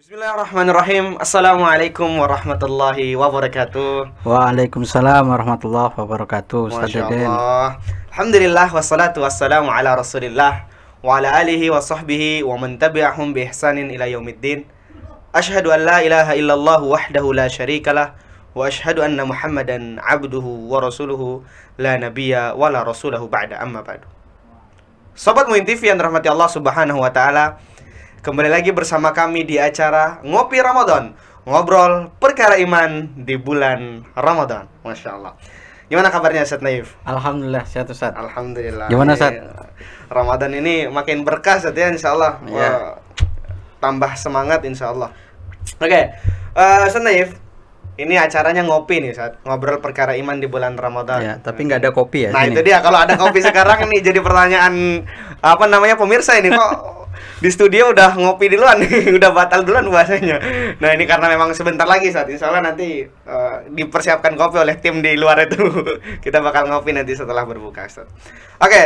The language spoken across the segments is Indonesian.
Bismillahirrahmanirrahim. Assalamualaikum warahmatullahi wabarakatuh. Waalaikumsalam warahmatullahi wabarakatuh. Ustaz Masya Deden. Allah. Alhamdulillah wassalatu wassalamu ala rasulillah wa ala alihi wa sahbihi wa man tabi'ahum bi ihsanin ila yaumiddin. Ashhadu an la ilaha illallah wahdahu la syarikalah wa ashhadu anna Muhammadan abduhu wa rasuluhu la nabiyya wa la rasulahu ba'da, amma ba'du. Sobat Muin TV yang dirahmati Allah Subhanahu wa taala, kembali lagi bersama kami di acara Ngopi Ramadan, ngobrol perkara iman di bulan Ramadan. Masya Allah. Gimana kabarnya Ustaz Naif? Alhamdulillah sehat Ustaz. Alhamdulillah. Gimana, Ustaz? Ramadan ini makin berkah Ustaz ya, insya Allah. Ya. Tambah semangat insya Allah. Oke, Ustaz Naif, ini acaranya ngopi nih Ustaz, ngobrol perkara iman di bulan Ramadan. Ya, tapi nggak ada kopi ya. Nah sini. itu dia, kalau ada kopi sekarang nih jadi pertanyaan apa namanya pemirsa ini, kok di studio udah ngopi duluan nih, udah batal duluan puasanya. Nah ini karena memang sebentar lagi saat insya Allah nanti dipersiapkan kopi oleh tim di luar itu. Kita bakal ngopi nanti setelah berbuka Ustaz. Oke,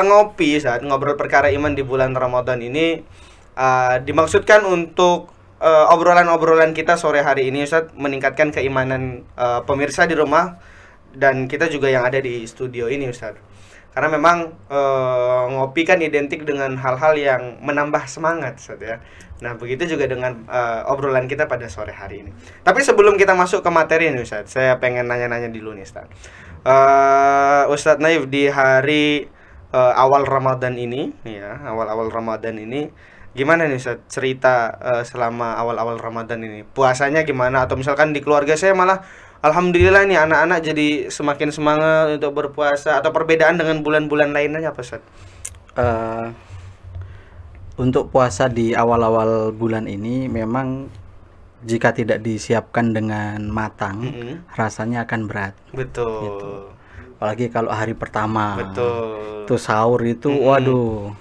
ngopi saat ngobrol perkara iman di bulan Ramadan ini dimaksudkan untuk obrolan-obrolan kita sore hari ini Ustaz, meningkatkan keimanan pemirsa di rumah dan kita juga yang ada di studio ini Ustaz. Karena memang ngopi kan identik dengan hal-hal yang menambah semangat Ustaz ya. Nah begitu juga dengan obrolan kita pada sore hari ini. Tapi sebelum kita masuk ke materi ini Ustaz, saya pengen nanya-nanya dulu nih Ustaz. Ustaz Naif, di hari awal Ramadan ini ya, awal-awal Ramadan ini gimana nih Ustaz cerita selama awal-awal Ramadan ini? Puasanya gimana? Atau misalkan di keluarga saya malah alhamdulillah nih anak-anak jadi semakin semangat untuk berpuasa, atau perbedaan dengan bulan-bulan lainnya apa Ustaz? Untuk puasa di awal-awal bulan ini memang jika tidak disiapkan dengan matang, rasanya akan berat. Betul. Gitu. Apalagi kalau hari pertama. Betul. Itu sahur itu, waduh,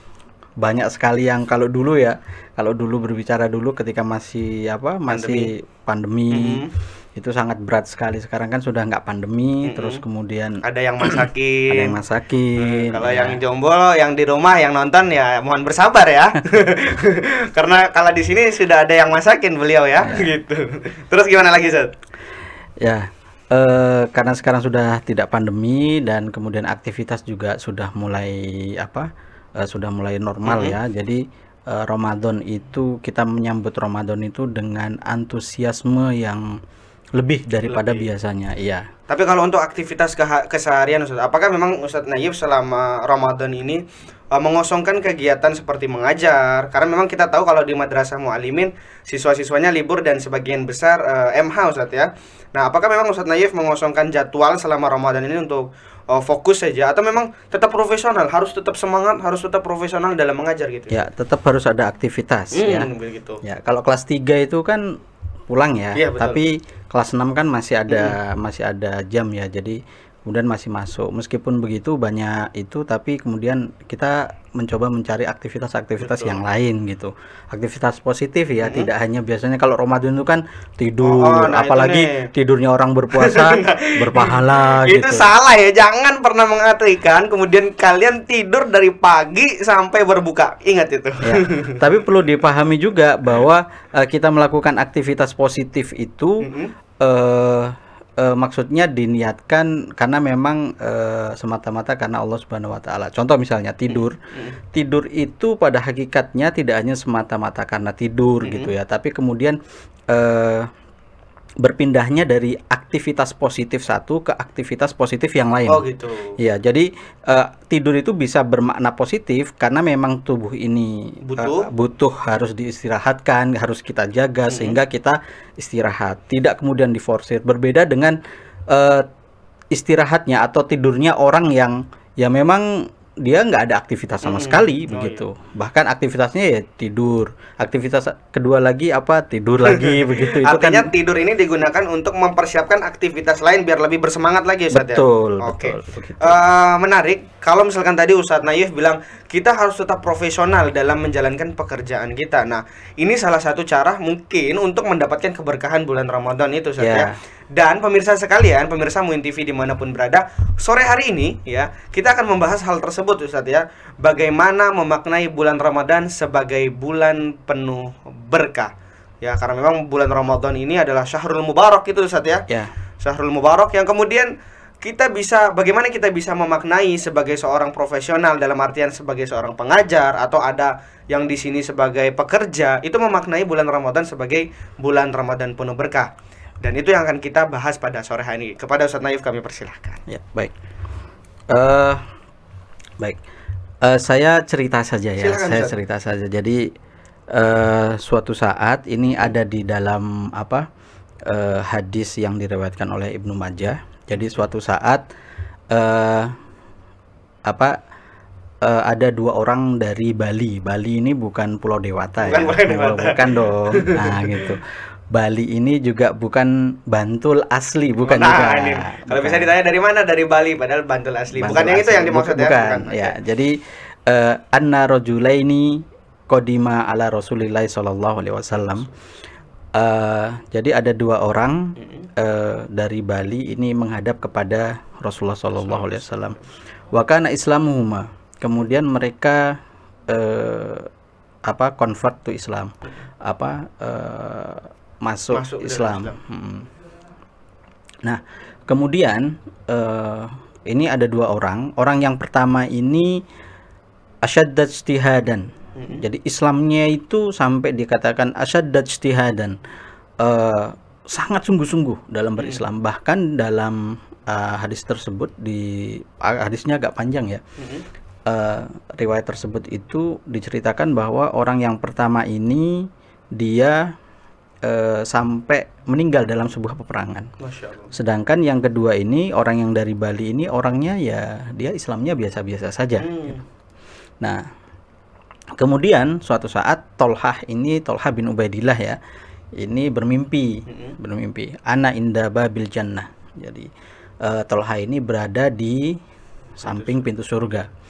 banyak sekali yang kalau dulu berbicara dulu ketika masih masih pandemi. Itu sangat berat sekali. Sekarang kan sudah nggak pandemi, terus kemudian ada yang masakin. ada yang masakin. Kalau yang jomblo, yang di rumah, yang nonton ya mohon bersabar ya. Karena kalau di sini sudah ada yang masakin beliau ya, gitu. Terus gimana lagi Ustaz? Ya, karena sekarang sudah tidak pandemi dan kemudian aktivitas juga sudah mulai normal ya. Jadi Ramadan itu kita menyambut Ramadan itu dengan antusiasme yang lebih daripada biasanya, iya. Tapi kalau untuk aktivitas keseharian Ustaz, apakah memang Ustaz Naif selama Ramadan ini mengosongkan kegiatan seperti mengajar? Karena memang kita tahu kalau di Madrasah Muallimin siswa-siswanya libur dan sebagian besar MH Ustaz ya. Nah, apakah memang Ustaz Naif mengosongkan jadwal selama Ramadan ini untuk fokus saja, atau memang tetap profesional, harus tetap semangat, harus tetap profesional dalam mengajar gitu? Ya, tetap harus ada aktivitas ya. Begitu. Ya, kalau kelas 3 itu kan pulang ya, Iya, betul. tapi kelas 6 kan masih ada jam ya, jadi kemudian masih masuk. Meskipun begitu banyak itu, tapi kemudian kita mencoba mencari aktivitas-aktivitas yang lain gitu, aktivitas positif ya. Tidak hanya biasanya kalau Ramadan itu kan tidur, nah apalagi tidurnya orang berpuasa berpahala itu gitu. salah ya, jangan pernah mengartikan kemudian kalian tidur dari pagi sampai berbuka, ingat itu Ya, tapi perlu dipahami juga bahwa kita melakukan aktivitas positif itu maksudnya diniatkan karena memang semata-mata karena Allah Subhanahu wa taala. Contoh misalnya tidur. Tidur itu pada hakikatnya tidak hanya semata-mata karena tidur gitu ya, tapi kemudian berpindahnya dari aktivitas positif satu ke aktivitas positif yang lain. Oh gitu. Iya, jadi tidur itu bisa bermakna positif karena memang tubuh ini butuh harus diistirahatkan, harus kita jaga sehingga kita istirahat, tidak kemudian diforsir. Berbeda dengan istirahatnya atau tidurnya orang yang ya memang dia nggak ada aktivitas sama sekali begitu. Iya. Bahkan aktivitasnya ya tidur. Aktivitas kedua lagi apa? Tidur lagi begitu. Itu Artinya kan tidur ini digunakan untuk mempersiapkan aktivitas lain biar lebih bersemangat lagi Ustaz ya? betul, Oke. betul. Begitu. Menarik. Kalau misalkan tadi Ustadz Naif bilang kita harus tetap profesional dalam menjalankan pekerjaan kita. Nah, ini salah satu cara mungkin untuk mendapatkan keberkahan bulan Ramadan itu Ustadz ya. Dan pemirsa sekalian, pemirsa Muin TV dimanapun berada, sore hari ini ya kita akan membahas hal tersebut Ustadz ya. Bagaimana memaknai bulan Ramadan sebagai bulan penuh berkah. Ya, karena memang bulan Ramadan ini adalah Syahrul Mubarak itu Ustaz ya. Ya. Syahrul Mubarak yang kemudian bagaimana kita bisa memaknai sebagai seorang profesional, dalam artian sebagai seorang pengajar atau ada yang di sini sebagai pekerja, itu memaknai bulan Ramadan sebagai bulan Ramadan penuh berkah. Dan itu yang akan kita bahas pada sore hari ini. Kepada Ustaz Naif kami persilahkan. Ya, baik. Baik. Saya cerita saja ya. Silakan, Saya Ustaz. cerita saja. Jadi suatu saat ini ada di dalam hadis yang diriwayatkan oleh Ibnu Majah. Jadi suatu saat ada dua orang dari Bali. Bali ini bukan Pulau Dewata Bukan ya. Pulau Dewata. Bukan dong. Nah, gitu. Bali ini juga bukan Bantul asli, bukan Nah, juga. ini kalau bisa ditanya dari mana, dari Bali, padahal Bantul asli. Bantul Bukan yang itu asli. yang dimaksud ya? Bukan. Oke. Ya, jadi anna rajulaini qadima ala Rasulillah sallallahu alaihi wasallam. Jadi ada dua orang dari Bali ini menghadap kepada Rasulullah sallallahu alaihi wasallam. Wa kana islamuhuma. Kemudian mereka convert to Islam. Masuk Islam. Nah, kemudian ini ada dua orang. Orang yang pertama ini asyaddat ijtihadan. Jadi Islamnya itu sampai dikatakan asyaddat ijtihadan, sangat sungguh-sungguh dalam berislam. Bahkan dalam hadis tersebut, hadisnya agak panjang ya. Riwayat tersebut itu diceritakan bahwa orang yang pertama ini dia sampai meninggal dalam sebuah peperangan. Masya Allah. Sedangkan yang kedua ini, orang yang dari Bali ini, orangnya ya dia Islamnya biasa-biasa saja. Nah, kemudian suatu saat Tolhah bin Ubaidillah ya, ini bermimpi, ana inda babil jannah. Jadi Tolhah ini berada di samping pintu surga.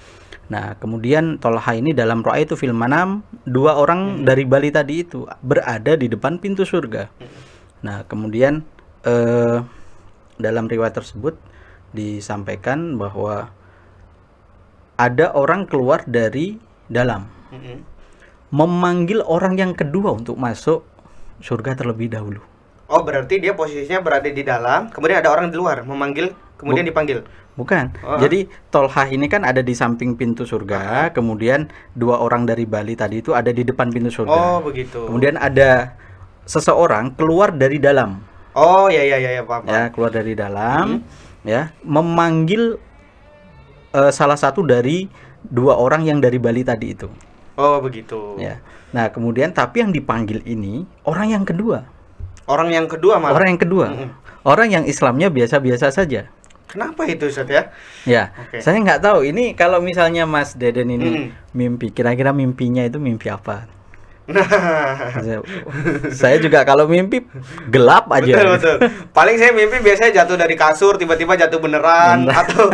Nah, kemudian Tolhah ini dalam ra'aitu fil manam, dua orang dari Bali tadi itu berada di depan pintu surga. Nah, kemudian dalam riwayat tersebut disampaikan bahwa ada orang keluar dari dalam, memanggil orang yang kedua untuk masuk surga terlebih dahulu. Oh, berarti dia posisinya berada di dalam, kemudian ada orang di luar memanggil, kemudian dipanggil. Bukan. Jadi Tolhah ini kan ada di samping pintu surga, kemudian dua orang dari Bali tadi itu ada di depan pintu surga. Oh, begitu. Kemudian ada seseorang keluar dari dalam. Oh, ya paham. Ya, keluar dari dalam, ya, memanggil salah satu dari dua orang yang dari Bali tadi itu. Oh, begitu. Ya. Nah, kemudian tapi yang dipanggil ini orang yang kedua. Orang yang kedua malah. Orang yang kedua. Orang yang Islamnya biasa-biasa saja. Kenapa itu Ustaz ya? Ya, Oke. saya nggak tahu. Ini kalau misalnya Mas Deden ini mimpi, kira-kira mimpinya itu mimpi apa? Nah, Saya juga kalau mimpi gelap aja. betul. Paling saya mimpi biasanya jatuh dari kasur, tiba-tiba jatuh beneran, atau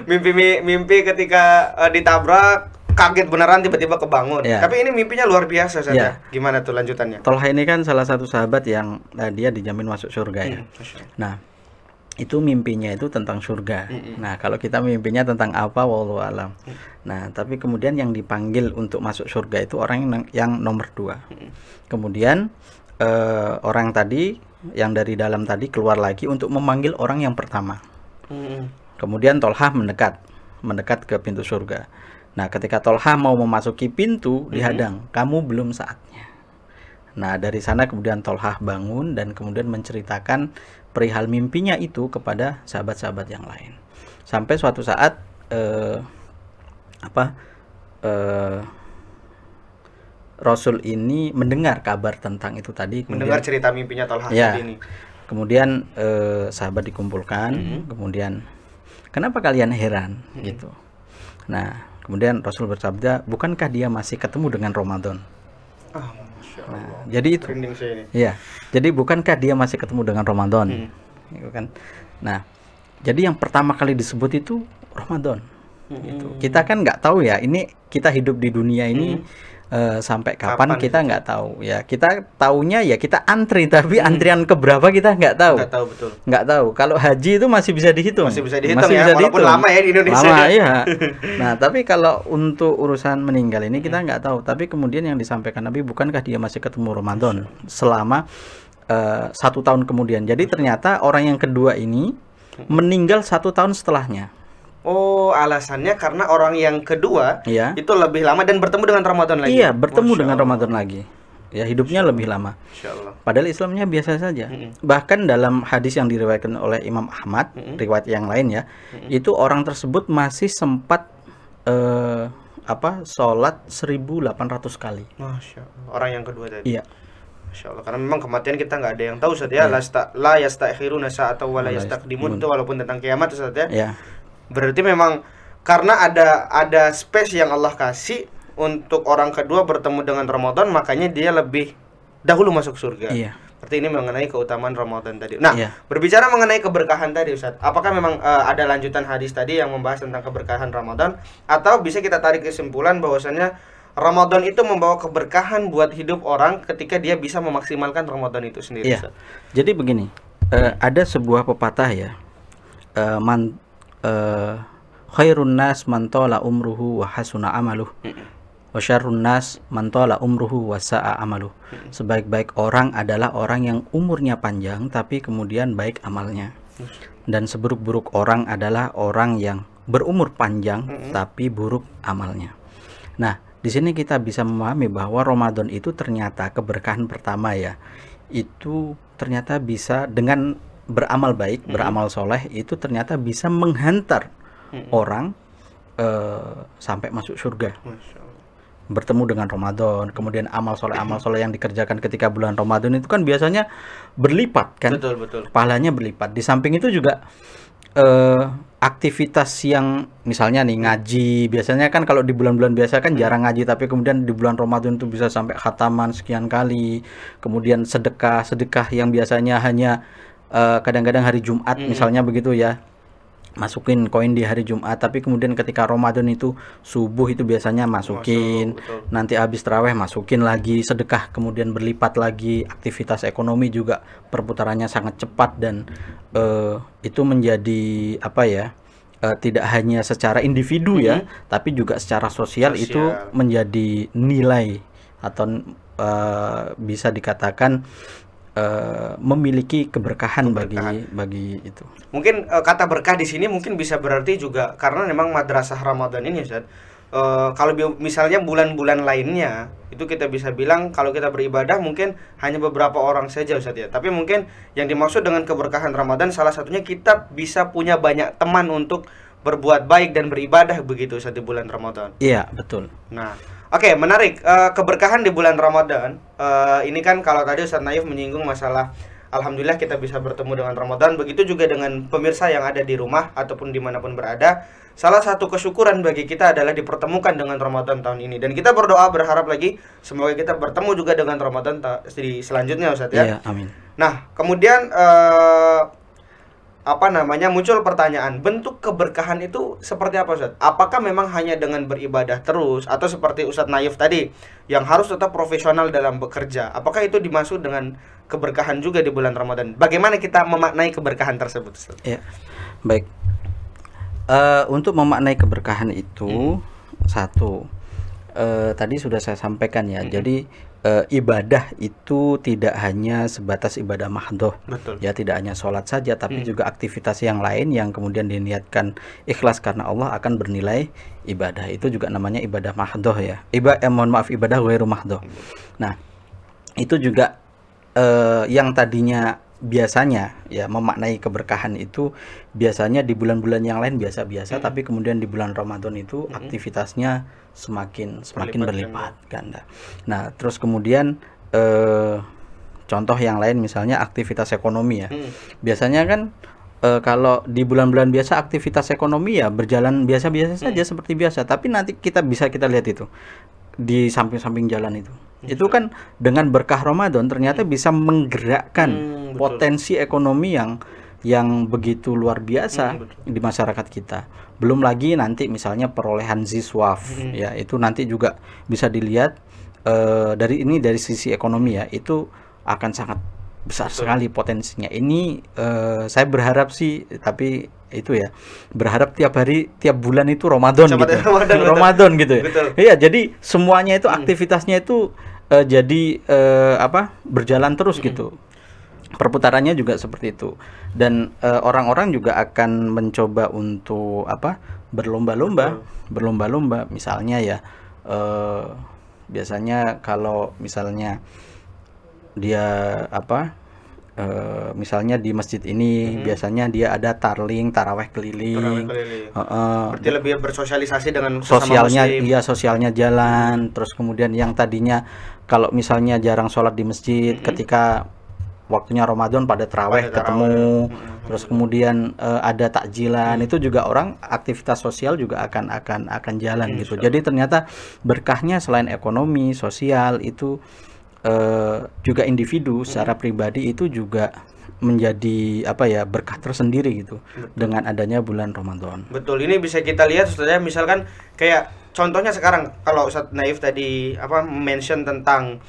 mimpi ketika ditabrak, kaget beneran tiba-tiba kebangun. Ya. Tapi ini mimpinya luar biasa Ustaz Ya. ya. Gimana tuh lanjutannya? Tolhah ini kan salah satu sahabat yang dia dijamin masuk surga ya. Masya Allah. Nah, itu mimpinya itu tentang surga. Nah, kalau kita mimpinya tentang apa, wallahu alam. Nah, tapi kemudian yang dipanggil untuk masuk surga itu orang yang nomor dua. Kemudian orang tadi yang dari dalam tadi keluar lagi untuk memanggil orang yang pertama. Kemudian Tolhah mendekat ke pintu surga. Nah, ketika Tolhah mau memasuki pintu, dihadang, kamu belum saatnya. Nah, dari sana kemudian Tolhah bangun dan kemudian menceritakan perihal mimpinya itu kepada sahabat-sahabat yang lain. Sampai suatu saat Rasul ini mendengar kabar tentang itu tadi. Mendengar cerita mimpinya Tolhah ya, tadi ini. Kemudian sahabat dikumpulkan, kemudian kenapa kalian heran gitu. Nah, kemudian Rasul bersabda, bukankah dia masih ketemu dengan Ramadan? Nah, jadi itu. Iya. Jadi bukankah dia masih ketemu dengan Ramadan? Gitu kan. Nah, jadi yang pertama kali disebut itu Ramadan. gitu. Kita kan nggak tahu ya, ini kita hidup di dunia ini sampai kapan kita nggak tahu ya. Kita taunya ya kita antri, tapi antrian keberapa kita nggak tahu. Nggak tahu, betul. Nggak tahu. Kalau haji itu masih bisa dihitung. Masih bisa dihitung ya, walaupun lama ya di Indonesia. Lama ya. Nah, tapi kalau untuk urusan meninggal ini kita nggak tahu. Tapi kemudian yang disampaikan Nabi, bukankah dia masih ketemu Ramadan selama 1 tahun kemudian. Jadi ternyata orang yang kedua ini meninggal 1 tahun setelahnya. Oh, alasannya karena orang yang kedua Iya. itu lebih lama dan bertemu dengan Ramadan lagi. Iya, bertemu Masya dengan Allah. Ramadan lagi. Ya, hidupnya lebih lama. Masya Allah. Padahal Islamnya biasa saja. Bahkan dalam hadis yang diriwayatkan oleh Imam Ahmad, riwayat yang lain ya, itu orang tersebut masih sempat sholat 1.800 kali. Masya Allah. Orang yang kedua tadi. Iya. Masya Allah. Karena memang kematian kita nggak ada yang tahu, Ustaz ya. La yastakhiruna sa'atan wa la yastaqdimun, itu walaupun tentang kiamat, Ustaz ya. Iya. Berarti memang karena ada space yang Allah kasih untuk orang kedua bertemu dengan Ramadan, makanya dia lebih dahulu masuk surga. Iya. Berarti ini mengenai keutamaan Ramadan tadi. Nah, Iya. berbicara mengenai keberkahan tadi, Ustaz, apakah memang ada lanjutan hadis tadi yang membahas tentang keberkahan Ramadan, atau bisa kita tarik kesimpulan bahwasannya Ramadan itu membawa keberkahan buat hidup orang ketika dia bisa memaksimalkan Ramadan itu sendiri, Iya. Ustaz? Jadi begini, ada sebuah pepatah ya, khairun nas man tala umruhu wa hasuna amaluh, wa syarrun nas man tala umruhu wa sa'a amaluh. Sebaik-baik orang adalah orang yang umurnya panjang tapi kemudian baik amalnya. Dan seburuk-buruk orang adalah orang yang berumur panjang tapi buruk amalnya. Nah, di sini kita bisa memahami bahwa Ramadan itu ternyata keberkahan pertama ya. Itu ternyata bisa dengan beramal baik, beramal soleh, itu ternyata bisa menghantar orang sampai masuk surga. Masya Allah. Bertemu dengan Ramadan, kemudian amal soleh yang dikerjakan ketika bulan Ramadan itu kan biasanya berlipat kan. Betul, betul. Pahalanya berlipat. Di samping itu juga aktivitas yang misalnya nih ngaji, biasanya kan kalau di bulan-bulan biasa kan jarang ngaji, tapi kemudian di bulan Ramadan itu bisa sampai khataman sekian kali. Kemudian sedekah yang biasanya hanya kadang-kadang hari Jumat misalnya begitu ya, masukin koin di hari Jumat, tapi kemudian ketika Ramadan itu subuh itu biasanya masukin, nanti habis tarawih masukin lagi, sedekah kemudian berlipat lagi. Aktivitas ekonomi juga perputarannya sangat cepat dan itu menjadi tidak hanya secara individu ya, tapi juga secara sosial itu menjadi nilai atau bisa dikatakan memiliki keberkahan bagi itu. Mungkin kata berkah di sini mungkin bisa berarti juga karena memang madrasah Ramadan ini, Ustaz. Kalau misalnya bulan-bulan lainnya itu kita bisa bilang kalau kita beribadah mungkin hanya beberapa orang saja, Ustaz ya. Tapi mungkin yang dimaksud dengan keberkahan Ramadan salah satunya kita bisa punya banyak teman untuk berbuat baik dan beribadah begitu, Ustaz, di bulan Ramadan. Iya, betul. Nah, oke, menarik. Keberkahan di bulan Ramadan. Ini kan kalau tadi Ustaz Naif menyinggung masalah alhamdulillah kita bisa bertemu dengan Ramadan. Begitu juga dengan pemirsa yang ada di rumah ataupun dimanapun berada. Salah satu kesyukuran bagi kita adalah dipertemukan dengan Ramadan tahun ini. Dan kita berdoa berharap lagi semoga kita bertemu juga dengan Ramadan di selanjutnya, Ustaz ya. Iya, amin. Nah, kemudian muncul pertanyaan, bentuk keberkahan itu seperti apa, Ustaz? Apakah memang hanya dengan beribadah terus atau seperti Ustaz Naif tadi yang harus tetap profesional dalam bekerja? Apakah itu dimaksud dengan keberkahan juga di bulan Ramadan? Bagaimana kita memaknai keberkahan tersebut, Ustaz? Ya, baik. Untuk memaknai keberkahan itu satu, tadi sudah saya sampaikan ya. Jadi ibadah itu tidak hanya sebatas ibadah mahdhoh. Betul. Ya, tidak hanya sholat saja, tapi juga aktivitas yang lain yang kemudian diniatkan ikhlas karena Allah akan bernilai ibadah. Itu juga namanya ibadah mahdhoh ya. Ibadah ghairu mahdhoh. Nah, itu juga yang tadinya biasanya ya memaknai keberkahan itu biasanya di bulan-bulan yang lain biasa-biasa, tapi kemudian di bulan Ramadan itu aktivitasnya semakin berlipat ganda. Nah, terus kemudian contoh yang lain misalnya aktivitas ekonomi ya. Biasanya kan kalau di bulan-bulan biasa aktivitas ekonomi ya berjalan biasa-biasa saja seperti biasa, tapi nanti kita lihat itu di samping-samping jalan itu kan dengan berkah Ramadan ternyata bisa menggerakkan potensi ekonomi yang yang begitu luar biasa di masyarakat kita. Belum lagi nanti misalnya perolehan ziswaf ya, itu nanti juga bisa dilihat dari sisi ekonomi ya, itu akan sangat besar sekali potensinya. Ini saya berharap sih, tapi itu ya, berharap tiap hari, tiap bulan itu Ramadan gitu. Ramadan gitu ya. Iya, jadi semuanya itu aktivitasnya itu jadi berjalan terus gitu. Perputarannya juga seperti itu. Dan orang-orang juga akan mencoba untuk berlomba-lomba. Misalnya ya, biasanya kalau misalnya dia misalnya di masjid ini biasanya dia ada taraweh keliling. Berarti lebih bersosialisasi dengan sosialnya muslim. Iya, sosialnya jalan. Terus kemudian yang tadinya kalau misalnya jarang sholat di masjid, ketika waktunya Ramadan pada taraweh ketemu. Terus kemudian ada takjilan, itu juga orang aktivitas sosial juga akan jalan gitu. Jadi ternyata berkahnya selain ekonomi, sosial itu juga individu secara pribadi itu juga menjadi berkah tersendiri gitu. Dengan adanya bulan Ramadan. Betul, ini bisa kita lihat sebenarnya, misalkan kayak contohnya sekarang kalau Ustadz Naif tadi mention tentang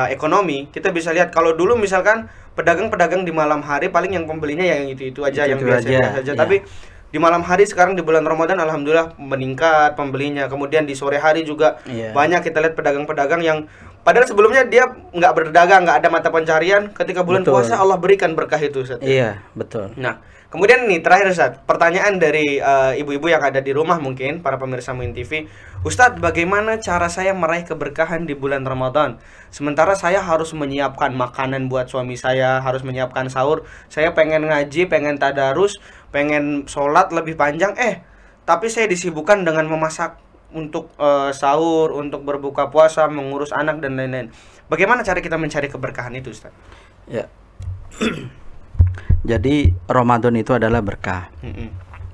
ekonomi, kita bisa lihat kalau dulu misalkan pedagang-pedagang di malam hari paling yang pembelinya yang itu aja, yang biasa saja. Tapi di malam hari sekarang di bulan Ramadan alhamdulillah meningkat pembelinya. Kemudian di sore hari juga banyak kita lihat pedagang-pedagang yang padahal sebelumnya dia nggak berdagang, nggak ada mata pencarian, ketika bulan puasa Allah berikan berkah itu, Ustaz. Iya, betul. Nah, kemudian nih terakhir, Ustaz, pertanyaan dari ibu-ibu yang ada di rumah, mungkin para pemirsa Muin TV. Ustadz, bagaimana cara saya meraih keberkahan di bulan Ramadan? Sementara saya harus menyiapkan makanan buat suami saya, harus menyiapkan sahur. Saya pengen ngaji, pengen tadarus, pengen sholat lebih panjang, tapi saya disibukkan dengan memasak untuk sahur, untuk berbuka puasa, mengurus anak dan lain-lain. Bagaimana cara kita mencari keberkahan itu, Ustaz? Ya. Jadi Ramadan itu adalah berkah.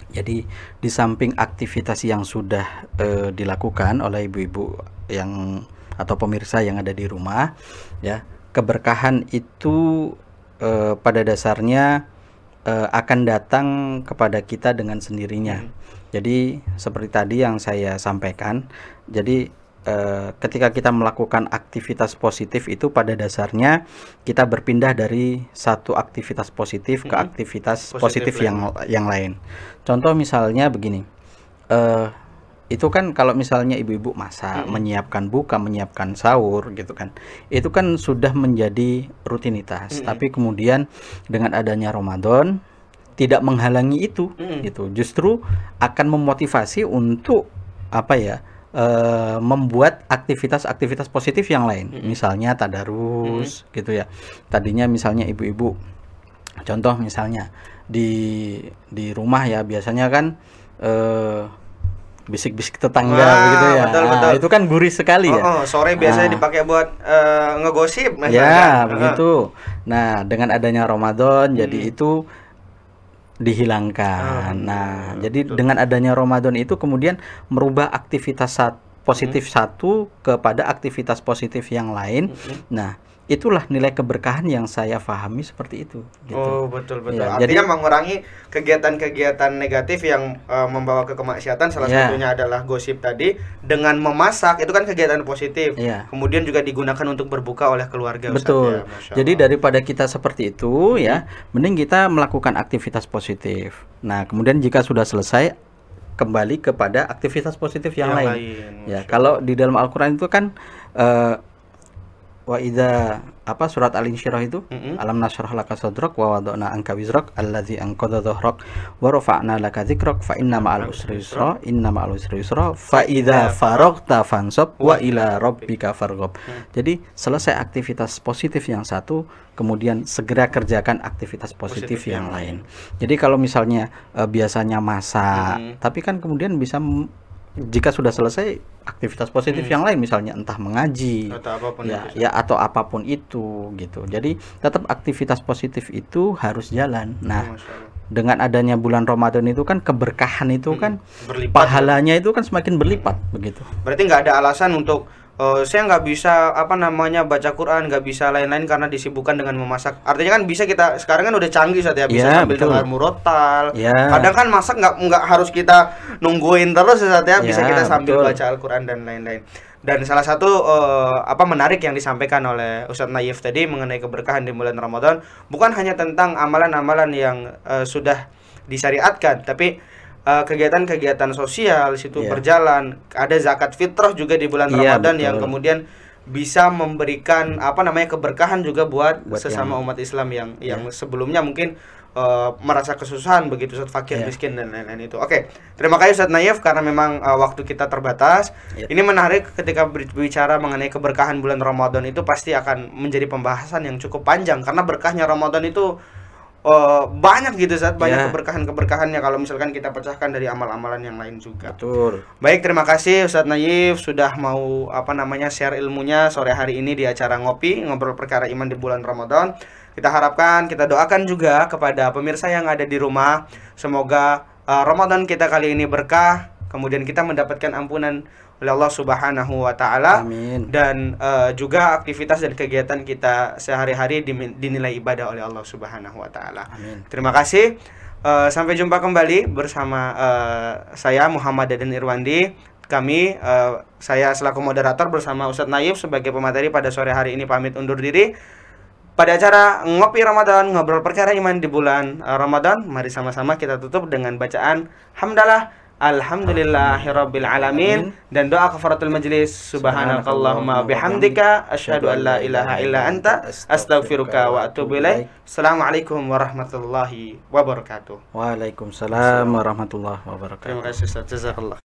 Jadi di samping aktivitas yang sudah dilakukan oleh ibu-ibu yang atau pemirsa yang ada di rumah, ya, keberkahan itu pada dasarnya akan datang kepada kita dengan sendirinya. Jadi seperti tadi yang saya sampaikan, jadi ketika kita melakukan aktivitas positif itu pada dasarnya kita berpindah dari satu aktivitas positif ke aktivitas positif yang lain. Contoh misalnya begini, itu kan kalau misalnya ibu-ibu masak, menyiapkan buka, menyiapkan sahur gitu kan, itu kan sudah menjadi rutinitas. Tapi kemudian dengan adanya Ramadan tidak menghalangi itu, gitu. Justru akan memotivasi untuk membuat aktivitas-aktivitas positif yang lain, misalnya tadarus, gitu ya. Tadinya misalnya ibu-ibu, contoh misalnya di rumah ya biasanya kan bisik-bisik tetangga begitu ya. Betul. Itu kan gurih sekali ya. Sore biasanya dipakai buat ngegosip. Ya, begitu. Nah, dengan adanya Ramadan jadi itu dihilangkan. Jadi dengan adanya Ramadan itu kemudian merubah aktivitas positif satu kepada aktivitas positif yang lain. Nah, itulah nilai keberkahan yang saya pahami seperti itu. Gitu. Oh, betul. Ya, artinya jadi mengurangi kegiatan-kegiatan negatif yang membawa ke kemaksiatan. Salah satunya adalah gosip tadi. Dengan memasak itu kan kegiatan positif. Kemudian juga digunakan untuk berbuka oleh keluarga. Betul. Jadi daripada kita seperti itu ya, mending kita melakukan aktivitas positif. Nah, kemudian jika sudah selesai kembali kepada aktivitas positif yang lain. Ya, kalau di dalam Al-Qur'an itu kan wa idza surat Al-Insyirah itu alam nashrah laka sadrak wa wada'na anka wizrak allazi anqadha dhahrak wa rafa'na laka dzikrak fa inna ma'al usri yusra fa idza faraghta fansab wa ila rabbika farghab. Jadi selesai aktivitas positif yang satu, kemudian segera kerjakan aktivitas positif yang lain. Jadi kalau misalnya biasanya masak, tapi kan kemudian bisa jika sudah selesai aktivitas positif yang lain, misalnya entah mengaji atau apapun itu gitu. Jadi tetap aktivitas positif itu harus jalan. Nah, dengan adanya bulan Ramadan itu kan keberkahan itu kan pahalanya itu kan semakin berlipat begitu. Berarti nggak ada alasan untuk saya nggak bisa baca Quran, nggak bisa lain-lain karena disibukkan dengan memasak. Artinya kan bisa kita sekarang kan udah canggih saat ya, bisa Ya, sambil betul. dengar murotal. Ya. Kadang kan masak nggak harus kita nungguin terus saat ya, bisa Ya, kita sambil betul. baca Al-Quran dan lain-lain. Dan salah satu menarik yang disampaikan oleh Ustadz Naif tadi mengenai keberkahan di bulan Ramadan bukan hanya tentang amalan-amalan yang sudah disyariatkan, tapi kegiatan-kegiatan sosial situ Iya. berjalan. Ada zakat fitrah juga di bulan Iya, Ramadan betul. yang kemudian bisa memberikan keberkahan juga buat sesama yang- umat Islam yang sebelumnya mungkin merasa kesusahan begitu, Ustadz, fakir, Iya. miskin dan lain-lain itu. Oke, terima kasih Ustadz Naif karena memang waktu kita terbatas. Iya. Ini menarik ketika berbicara mengenai keberkahan bulan Ramadan, itu pasti akan menjadi pembahasan yang cukup panjang karena berkahnya Ramadan itu banyak gitu, Ustadz, banyak Ya. keberkahan-keberkahannya kalau misalkan kita pecahkan dari amal-amalan yang lain juga. Betul. Baik, terima kasih Ustadz Naif sudah mau share ilmunya sore hari ini di acara ngobrol perkara iman di bulan Ramadan. Kita harapkan, kita doakan juga kepada pemirsa yang ada di rumah, semoga Ramadan kita kali ini berkah, kemudian kita mendapatkan ampunan oleh Allah Subhanahu wa taala. Amin. Dan juga aktivitas dan kegiatan kita sehari-hari dinilai ibadah oleh Allah Subhanahu wa taala. Amin. Terima kasih. Sampai jumpa kembali bersama saya Muhammad Dadan Irwandi. Saya selaku moderator bersama Ustadz Naif sebagai pemateri pada sore hari ini pamit undur diri. Pada acara Ngopi Ramadan, ngobrol perkara iman di bulan Ramadan, mari sama-sama kita tutup dengan bacaan hamdalah alhamdulillahirabbil alamin dan doa kafaratul majlis. Subhanakallahumma bihamdika asyhadu an la ilaha illa anta astaghfiruka wa atubu ilaik. Assalamualaikum warahmatullahi wabarakatuh. Waalaikumsalam warahmatullahi wabarakatuh. Terima kasih Ustaz, jazakallah.